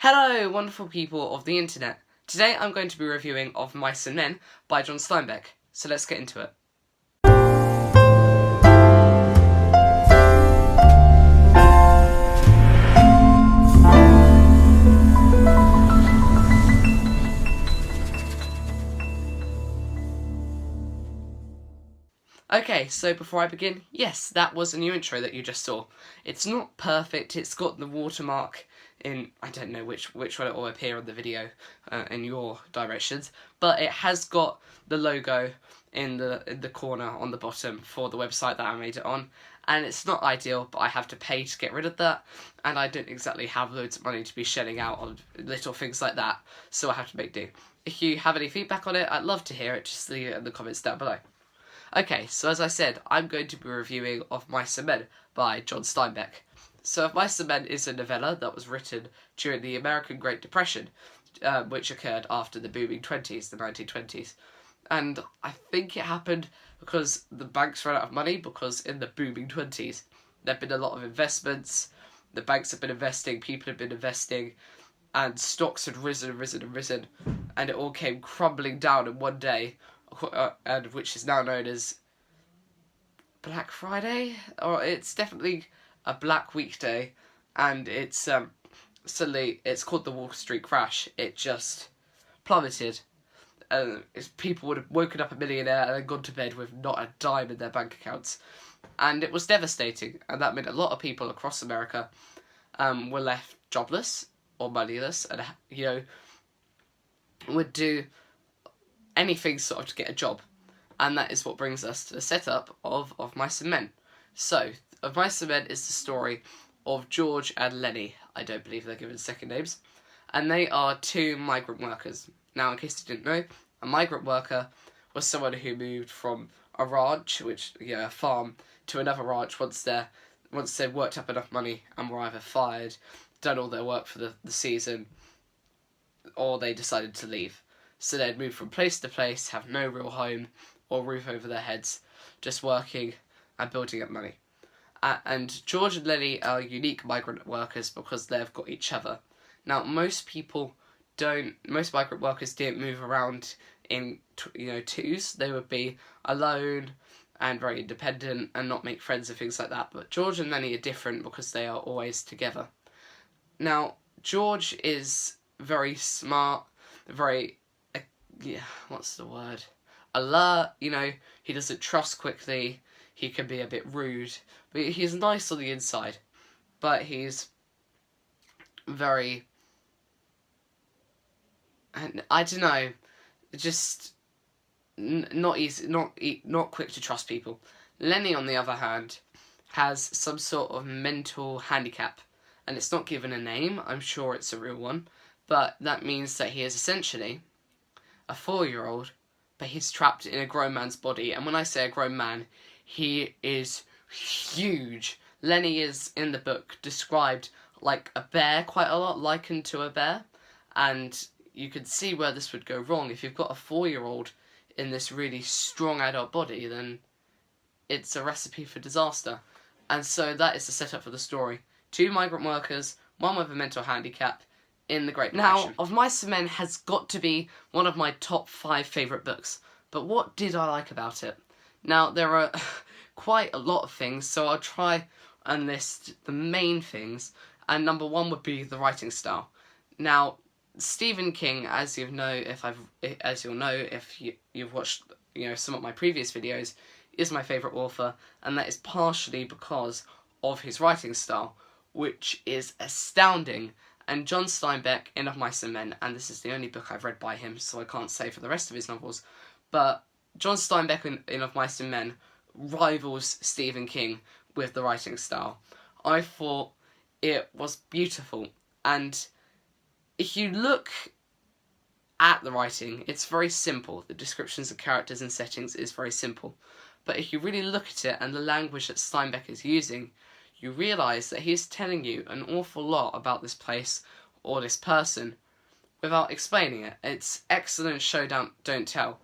Hello, wonderful people of the internet. Today I'm going to be reviewing Of Mice and Men by John Steinbeck. So let's get into it. Okay, so before I begin, yes, that was a new intro that you just saw. It's not perfect, it's got the watermark in, I don't know which one it will appear on the video in your directions, but it has got the logo in the corner on the bottom for the website that I made it on, and it's not ideal, but I have to pay to get rid of that, and I don't exactly have loads of money to be shelling out on little things like that, so I have to make do. If you have any feedback on it, I'd love to hear it, just leave it in the comments down below. Okay, so as I said, I'm going to be reviewing Of Mice and Men by John Steinbeck. So Of Mice and Men is a novella that was written during the American Great Depression, which occurred after the booming 20s, the 1920s. And I think it happened because the banks ran out of money, because in the booming 20s, there have been a lot of investments, the banks have been investing, people have been investing, and stocks had risen and risen and risen, and it all came crumbling down in one day, and which is now known as Black Friday, or it's definitely a black weekday, and it's suddenly it's called the Wall Street crash. It just plummeted. People would have woken up a millionaire and then gone to bed with not a dime in their bank accounts, and it was devastating. And that meant a lot of people across America were left jobless or moneyless, and would do anything sort of to get a job. And that is what brings us to the setup of Mice and Men. So, Of Mice and Men is the story of George and Lenny. I don't believe they're given second names. And they are two migrant workers. Now, in case you didn't know, a migrant worker was someone who moved from a ranch, a farm, to another ranch once they'd worked up enough money and were either fired, done all their work for the season, or they decided to leave. So they'd move from place to place, have no real home or roof over their heads, just working and building up money. And George and Lenny are unique migrant workers because they've got each other. Now, most migrant workers didn't move around in twos. They would be alone and very independent and not make friends and things like that. But George and Lenny are different because they are always together. Now, George is very smart, very alert, he doesn't trust quickly, he can be a bit rude, but he's nice on the inside, but he's very, and I don't know, just not easy, not quick to trust people. Lenny, on the other hand, has some sort of mental handicap, and it's not given a name. I'm sure it's a real one, but that means that he is essentially a 4-year-old, but he's trapped in a grown man's body. And when I say a grown man, he is huge. Lenny is, in the book, described like a bear quite a lot, likened to a bear. And you can see where this would go wrong. If you've got a 4-year-old in this really strong adult body, then it's a recipe for disaster. And so that is the setup for the story. 2 migrant workers, one with a mental handicap, in the Great Depression. Now, Of Mice and Men has got to be one of my top 5 favourite books, but what did I like about it? Now, there are quite a lot of things, so I'll try and list the main things, and number 1 would be the writing style. Now, Stephen King, as you'll know if you've watched some of my previous videos, is my favourite author, and that is partially because of his writing style, which is astounding. And John Steinbeck in Of Mice and Men, and this is the only book I've read by him, so I can't say for the rest of his novels, but John Steinbeck in Of Mice and Men rivals Stephen King with the writing style. I thought it was beautiful, and if you look at the writing, it's very simple. The descriptions of characters and settings is very simple, but if you really look at it and the language that Steinbeck is using, you realise that he's telling you an awful lot about this place or this person without explaining it. It's excellent show, don't tell.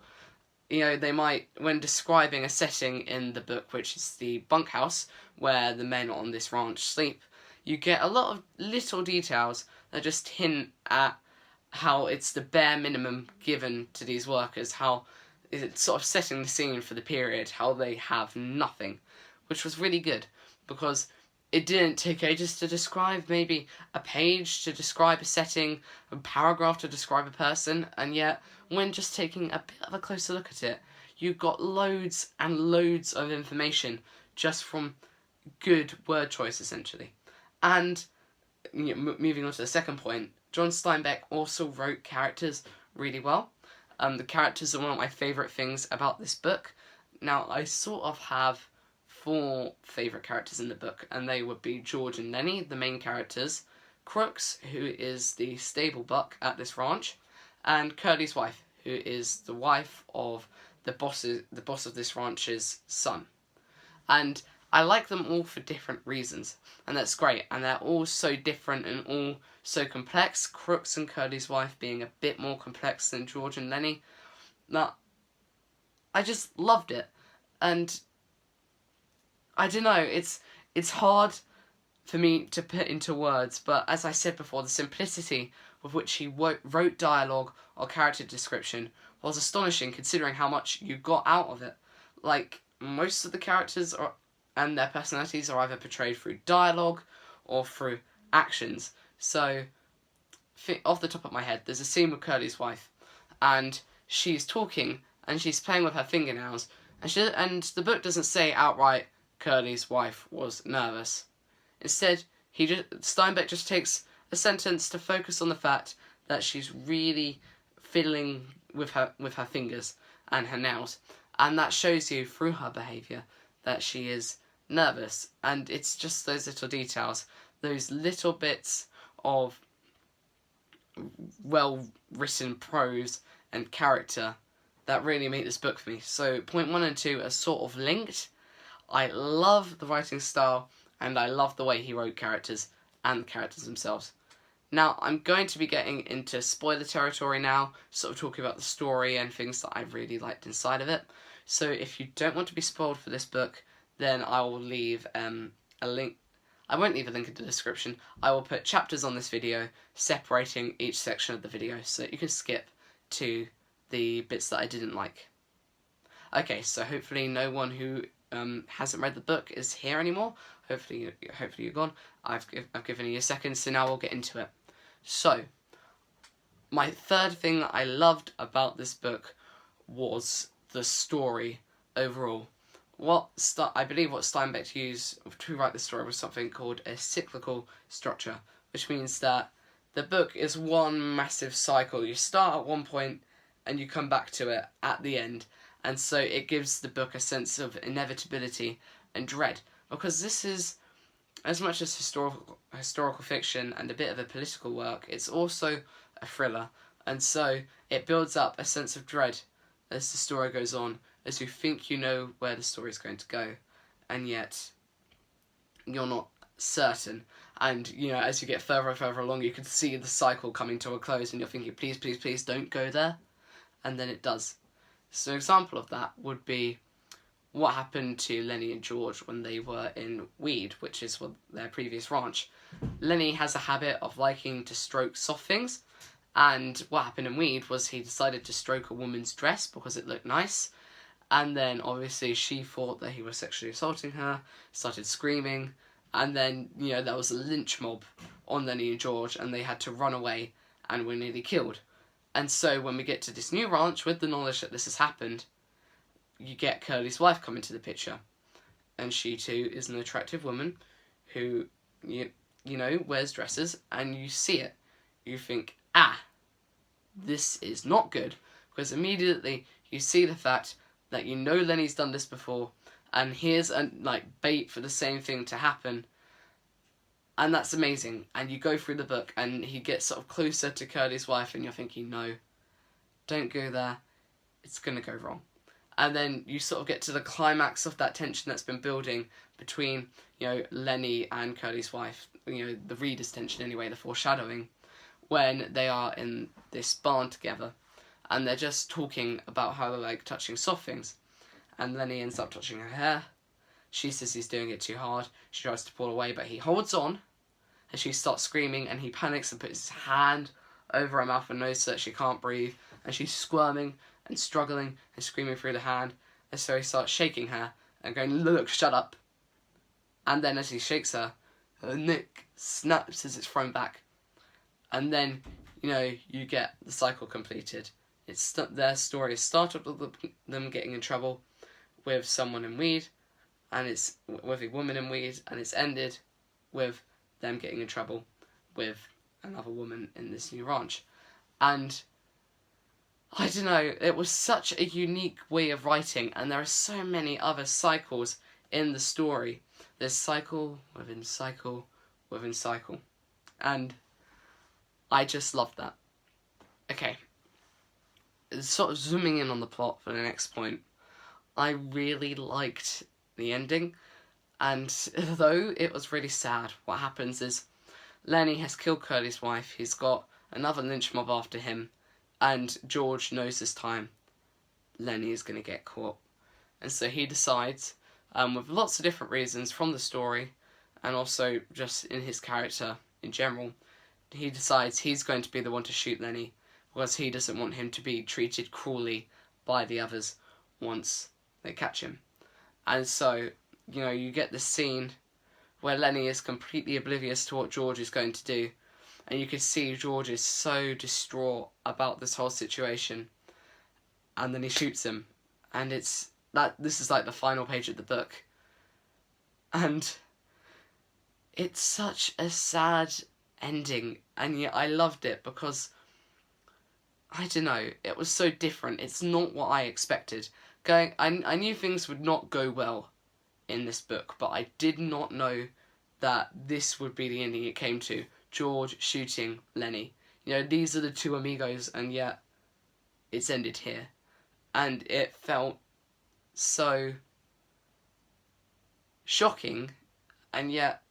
They might, when describing a setting in the book, which is the bunkhouse where the men on this ranch sleep, you get a lot of little details that just hint at how it's the bare minimum given to these workers, how it's sort of setting the scene for the period, how they have nothing, which was really good, because it didn't take ages to describe, maybe a page to describe a setting, a paragraph to describe a person, and yet, when just taking a bit of a closer look at it, you got loads and loads of information just from good word choice, essentially. And moving on to the second point, John Steinbeck also wrote characters really well. The characters are one of my favourite things about this book. Now, I sort of have 4 favourite characters in the book, and they would be George and Lenny, the main characters, Crooks, who is the stable buck at this ranch, and Curly's wife, who is the wife of the boss of this ranch's son. And I like them all for different reasons, and that's great, and they're all so different and all so complex, Crooks and Curly's wife being a bit more complex than George and Lenny. Now, I just loved it, and I don't know, it's hard for me to put into words, but as I said before, the simplicity with which he wrote dialogue or character description was astonishing, considering how much you got out of it. Like, most of the characters and their personalities are either portrayed through dialogue or through actions. So, off the top of my head, there's a scene with Curly's wife, and she's talking, and she's playing with her fingernails, and the book doesn't say outright Curly's wife was nervous. Instead, Steinbeck just takes a sentence to focus on the fact that she's really fiddling with her fingers and her nails, and that shows you through her behaviour that she is nervous. And it's just those little details, those little bits of well written prose and character that really make this book for me. So point 1 and 2 are sort of linked. I love the writing style, and I love the way he wrote characters and the characters themselves. Now, I'm going to be getting into spoiler territory now, sort of talking about the story and things that I really liked inside of it. So if you don't want to be spoiled for this book, then I will leave a link. I won't leave a link in the description. I will put chapters on this video, separating each section of the video, so you can skip to the bits that I didn't like. Okay, so hopefully no one who hasn't read the book is here anymore. Hopefully you're gone. I've given you a second, so now we'll get into it. So, my third thing that I loved about this book was the story overall. I believe what Steinbeck used to write the story was something called a cyclical structure, which means that the book is one massive cycle. You start at one point and you come back to it at the end, and so it gives the book a sense of inevitability and dread, because this is, as much as historical fiction and a bit of a political work, it's also a thriller, and so it builds up a sense of dread as the story goes on, as you think you know where the story is going to go, and yet you're not certain. And, you know, as you get further and further along, you can see the cycle coming to a close, and you're thinking, please, please, please, don't go there. And then it does. So an example of that would be what happened to Lenny and George when they were in Weed, which is their previous ranch. Lenny has a habit of liking to stroke soft things, and what happened in Weed was he decided to stroke a woman's dress because it looked nice, and then obviously she thought that he was sexually assaulting her, started screaming, and then, you know, there was a lynch mob on Lenny and George, and they had to run away and were nearly killed. And so when we get to this new ranch, with the knowledge that this has happened, you get Curly's wife come into the picture, and she too is an attractive woman who, you know, wears dresses, and you see it. You think, this is not good, because immediately you see the fact that you know Lenny's done this before, and here's a bait for the same thing to happen, and that's amazing. And you go through the book, and he gets sort of closer to Curly's wife, and you're thinking, no, don't go there, it's gonna go wrong. And then you sort of get to the climax of that tension that's been building between, you know, Lenny and Curly's wife, you know, the reader's tension anyway, the foreshadowing, when they are in this barn together, and they're just talking about how they're like touching soft things, and Lenny ends up touching her hair. She says he's doing it too hard. She tries to pull away, but he holds on, and she starts screaming, and he panics and puts his hand over her mouth and nose so that she can't breathe, and she's squirming and struggling and screaming through the hand, and so he starts shaking her and going, "Look, shut up." And then as he shakes her, her neck snaps as it's thrown back, and then, you get the cycle completed. Their story started with them getting in trouble with someone in weed, and it's with a woman in weed, and it's ended with them getting in trouble with another woman in this new ranch. And I don't know, it was such a unique way of writing, and there are so many other cycles in the story. There's cycle within cycle within cycle, and I just love that. Okay, sort of zooming in on the plot for the next point, I really liked the ending, and though it was really sad, what happens is Lenny has killed Curly's wife, he's got another lynch mob after him, and George knows this time Lenny is going to get caught. And so he decides, with lots of different reasons from the story, and also just in his character in general, he decides he's going to be the one to shoot Lenny, because he doesn't want him to be treated cruelly by the others once they catch him. And so, you get this scene where Lenny is completely oblivious to what George is going to do, and you can see George is so distraught about this whole situation, and then he shoots him, and this is like the final page of the book, and it's such a sad ending, and yet I loved it because, I don't know, it was so different. It's not what I expected. I knew things would not go well in this book, but I did not know that this would be the ending it came to. George shooting Lenny. These are the two amigos, and yet it's ended here. And it felt so shocking, and yet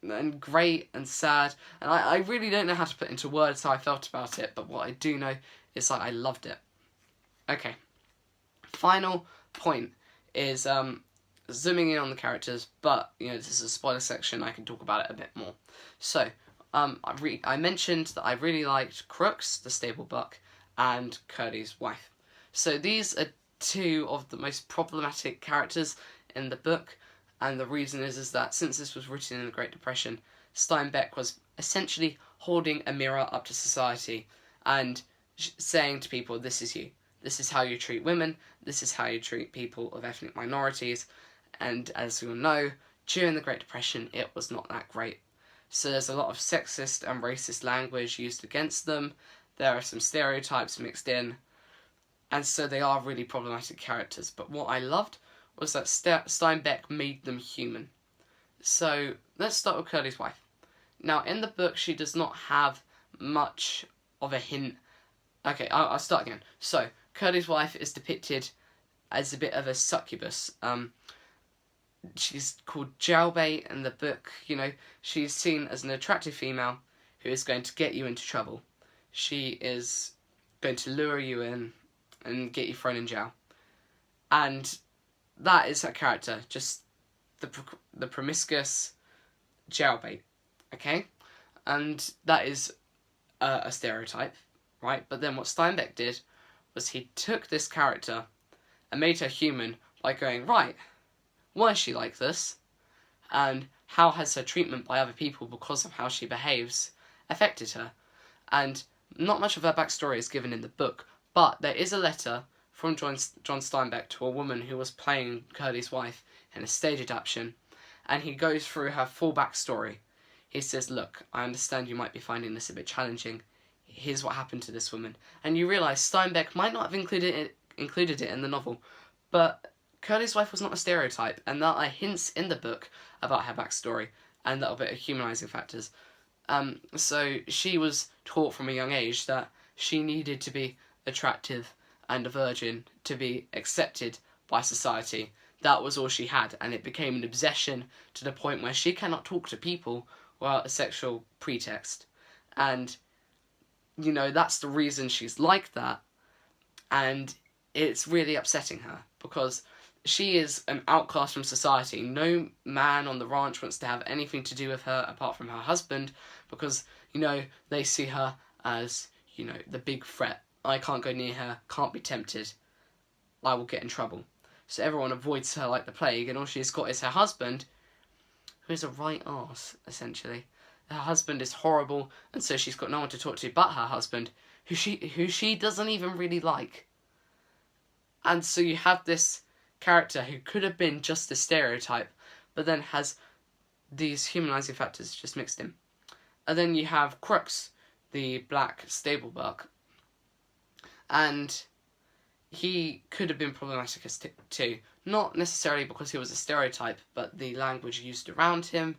and great and sad, and I really don't know how to put into words how I felt about it, but what I do know is I loved it. Okay, final point is zooming in on the characters, but this is a spoiler section, I can talk about it a bit more. So I mentioned that I really liked Crooks, the stable buck, and Curly's wife. So these are two of the most problematic characters in the book. And the reason is that since this was written in the Great Depression, Steinbeck was essentially holding a mirror up to society and saying to people, this is you. This is how you treat women. This is how you treat people of ethnic minorities. And as we all know, during the Great Depression, it was not that great. So there's a lot of sexist and racist language used against them. There are some stereotypes mixed in. And so they are really problematic characters. But what I loved was that Steinbeck made them human. So let's start with Curly's wife. Now, in the book, she does not have much of a hint. Okay, I'll start again. So, Curly's wife is depicted as a bit of a succubus. She's called jailbait in the book. She's seen as an attractive female who is going to get you into trouble. She is going to lure you in and get you thrown in jail. And that is her character, just the promiscuous jailbait, okay? And that is a stereotype, right? But then what Steinbeck did was he took this character and made her human by going, right, why is she like this? And how has her treatment by other people because of how she behaves affected her? And not much of her backstory is given in the book, but there is a letter from John Steinbeck to a woman who was playing Curly's wife in a stage adaptation, and he goes through her full backstory. He says, look, I understand you might be finding this a bit challenging. Here's what happened to this woman. And you realise Steinbeck might not have included it in the novel, but Curly's wife was not a stereotype, and there are hints in the book about her backstory and a little bit of humanising factors. So she was taught from a young age that she needed to be attractive and a virgin to be accepted by society. That was all she had, and it became an obsession to the point where she cannot talk to people without a sexual pretext. And, that's the reason she's like that, and it's really upsetting her, because she is an outcast from society. No man on the ranch wants to have anything to do with her apart from her husband, because, they see her as, the big threat. I can't go near her, can't be tempted, I will get in trouble. So everyone avoids her like the plague, and all she's got is her husband, who is a right arse, essentially. Her husband is horrible, and so she's got no one to talk to but her husband, who she doesn't even really like. And so you have this character who could have been just a stereotype, but then has these humanizing factors just mixed in. And then you have Crooks, the black stable buck, and he could have been problematic too. Not necessarily because he was a stereotype, but the language used around him.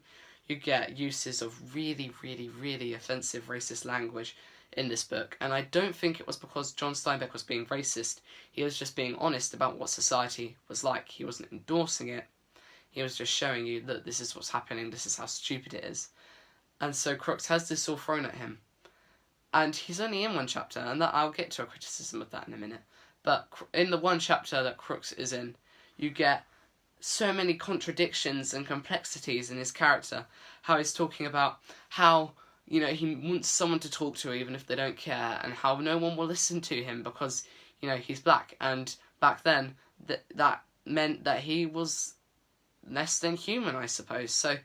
You get uses of really, really, really offensive racist language in this book, and I don't think it was because John Steinbeck was being racist. He was just being honest about what society was like. He wasn't endorsing it. He was just showing you that this is what's happening, this is how stupid it is. And so Crooks has this all thrown at him. And he's only in one chapter, and that I'll get to a criticism of that in a minute. But in the one chapter that Crooks is in, you get so many contradictions and complexities in his character. How he's talking about how, he wants someone to talk to even if they don't care, and how no one will listen to him because, he's black. And back then, that meant that he was less than human, I suppose. So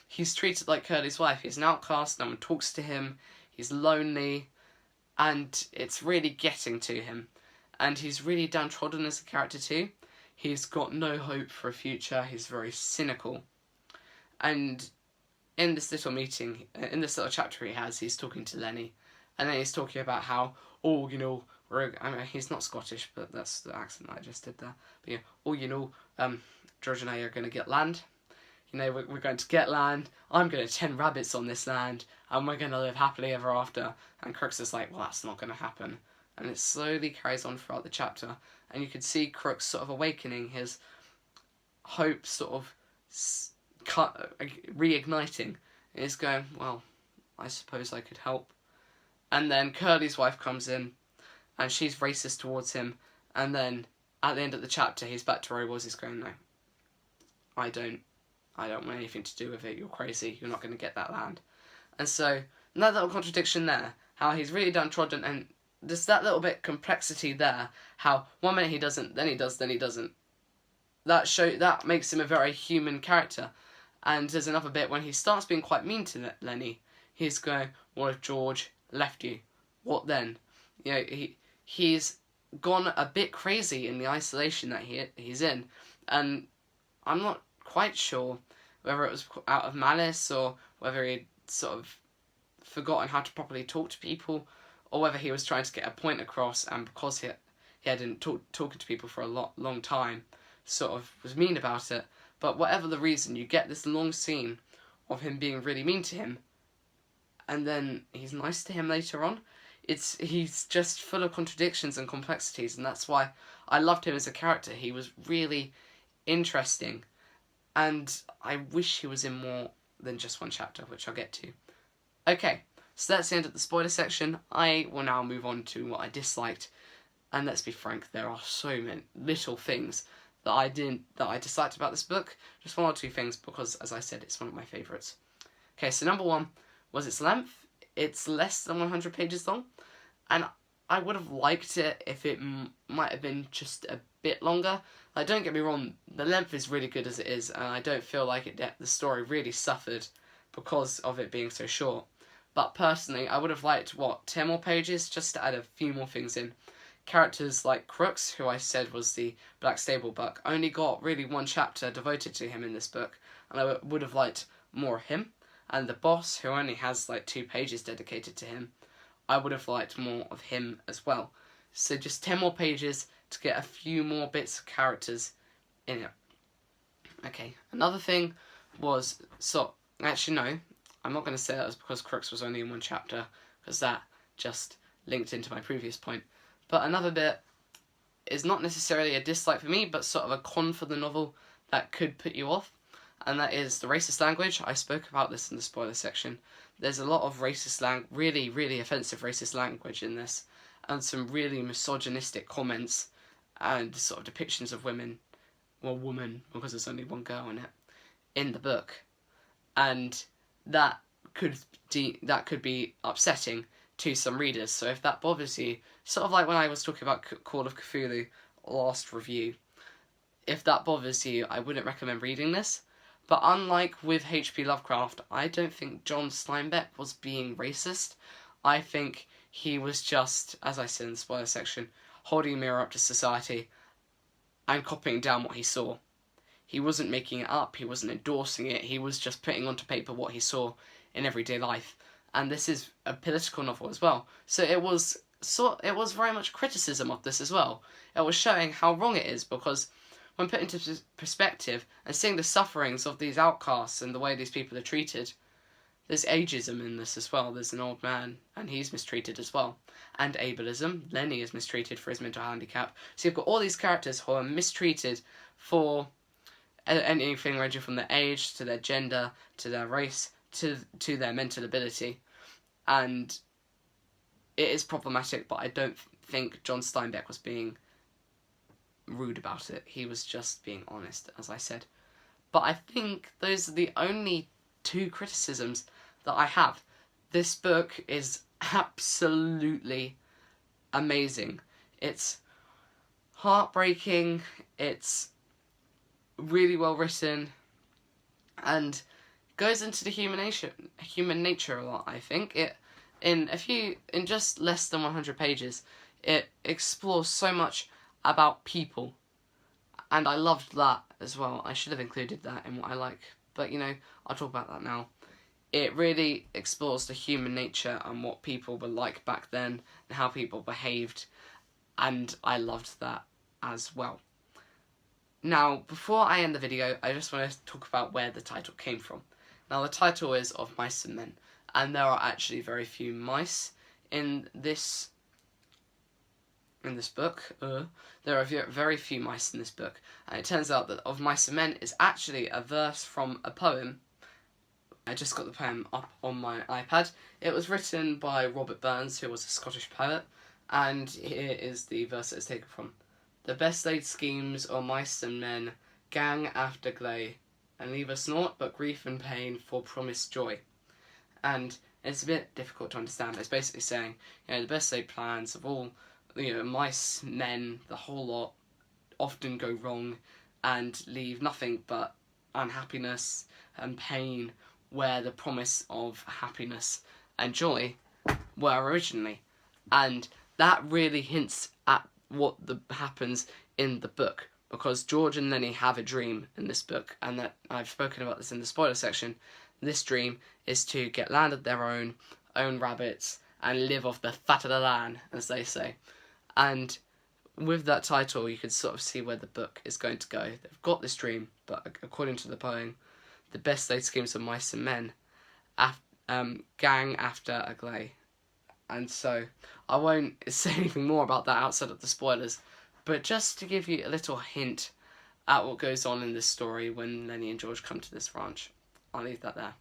he's treated like Curly's wife. He's an outcast, no one talks to him, he's lonely, and it's really getting to him. And he's really downtrodden as a character too. He's got no hope for a future, he's very cynical. And in this little meeting, in this little chapter he's talking to Lenny. And then he's talking about how, he's not Scottish, but that's the accent I just did there. But George and I are going to get land. We're going to get land. I'm going to tend rabbits on this land, and we're going to live happily ever after. And Crooks is like, well, that's not going to happen. And it slowly carries on throughout the chapter, and you can see Crooks sort of awakening, his hope sort of reigniting. And he's going, well, I suppose I could help. And then Curly's wife comes in, and she's racist towards him. And then at the end of the chapter, he's back to where he was. He's going, no, I don't want anything to do with it. You're crazy. You're not going to get that land. And so that little contradiction there, how he's really downtrodden, and just that little bit complexity there, how one minute he doesn't, then he does, then he doesn't. That makes him a very human character. And there's another bit when he starts being quite mean to Lenny. He's going, what if George left you? What then? He's gone a bit crazy in the isolation that he's in. And I'm not quite sure whether it was out of malice or whether he'd sort of forgotten how to properly talk to people, or whether he was trying to get a point across, and because he hadn't talking to people for a long time, sort of was mean about it. But whatever the reason, you get this long scene of him being really mean to him, and then he's nice to him later on. He's just full of contradictions and complexities, and that's why I loved him as a character. He was really interesting, and I wish he was in more than just one chapter, which I'll get to. Okay, so that's the end of the spoiler section. I will now move on to what I disliked, and let's be frank, there are so many little things that I disliked about this book. Just one or two things, because as I said, it's one of my favourites. Okay, so number one was its length. It's less than 100 pages long, and I would have liked it if it might have been just a bit longer. Like, don't get me wrong, the length is really good as it is, and I don't feel like the story really suffered because of it being so short. But personally, I would have liked, 10 more pages, just to add a few more things in. Characters like Crooks, who I said was the black stable buck, only got really one chapter devoted to him in this book, and I would have liked more of him. And the boss, who only has 2 pages dedicated to him, I would have liked more of him as well. So just 10 more pages to get a few more bits of characters in it. Okay, another thing was, actually no, I'm not going to say that was because Crooks was only in one chapter, because that just linked into my previous point. But another bit is not necessarily a dislike for me, but sort of a con for the novel that could put you off, and that is the racist language. I spoke about this in the spoiler section. There's a lot of racist really, really offensive racist language in this, and some really misogynistic comments and sort of depictions of women well, woman, because there's only one girl in it, in the book, and that could be upsetting to some readers. So if that bothers you, sort of like when I was talking about Call of Cthulhu last review, if that bothers you, I wouldn't recommend reading this. But unlike with H.P. Lovecraft, I don't think John Steinbeck was being racist. I think he was just, as I said in the spoiler section, holding a mirror up to society and copying down what he saw. He wasn't making it up, he wasn't endorsing it, he was just putting onto paper what he saw in everyday life. And this is a political novel as well. So it was very much criticism of this as well. It was showing how wrong it is, because when put into perspective and seeing the sufferings of these outcasts and the way these people are treated, there's ageism in this as well. There's an old man, and he's mistreated as well. And ableism. Lenny is mistreated for his mental handicap. So you've got all these characters who are mistreated for anything ranging from their age, to their gender, to their race, to their mental ability. And it is problematic, but I don't think John Steinbeck was being rude about it. He was just being honest, as I said. But I think those are the only two criticisms that I have. This book is absolutely amazing. It's heartbreaking, it's really well written, and goes into the human nature a lot, I think. In just less than 100 pages, it explores so much about people, and I loved that as well. I should have included that in what I like, but I'll talk about that now. It really explores the human nature and what people were like back then and how people behaved, and I loved that as well. Now, before I end the video, I just want to talk about where the title came from. Now, the title is Of Mice and Men, and there are actually very few mice in this book. There are very few mice in this book, and it turns out that Of Mice and Men is actually a verse from a poem. I just got the poem up on my iPad. It was written by Robert Burns, who was a Scottish poet, and here is the verse that it's taken from. The best laid schemes o' mice and men gang after gley, and leave us naught but grief and pain for promised joy. And it's a bit difficult to understand. It's basically saying, the best laid plans of all, mice, men, the whole lot, often go wrong and leave nothing but unhappiness and pain, where the promise of happiness and joy were originally. And that really hints at what happens in the book, because George and Lenny have a dream in this book, and that I've spoken about this in the spoiler section. This dream is to get land of their own rabbits, and live off the fat of the land, as they say. And with that title, you can sort of see where the book is going to go. They've got this dream, but according to the poem, the best laid schemes of mice and men gang after a gley. And so I won't say anything more about that outside of the spoilers, but just to give you a little hint at what goes on in this story when Lenny and George come to this ranch. I'll leave that there.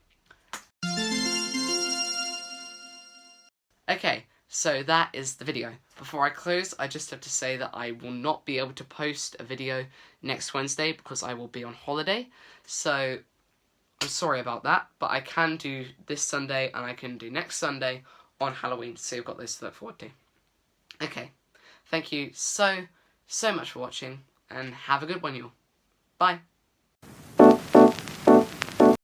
Okay, so that is the video. Before I close, I just have to say that I will not be able to post a video next Wednesday because I will be on holiday. So I'm sorry about that, but I can do this Sunday and I can do next Sunday on Halloween, so you've got those to look forward to. Okay, thank you so much for watching, and have a good one, y'all. Bye.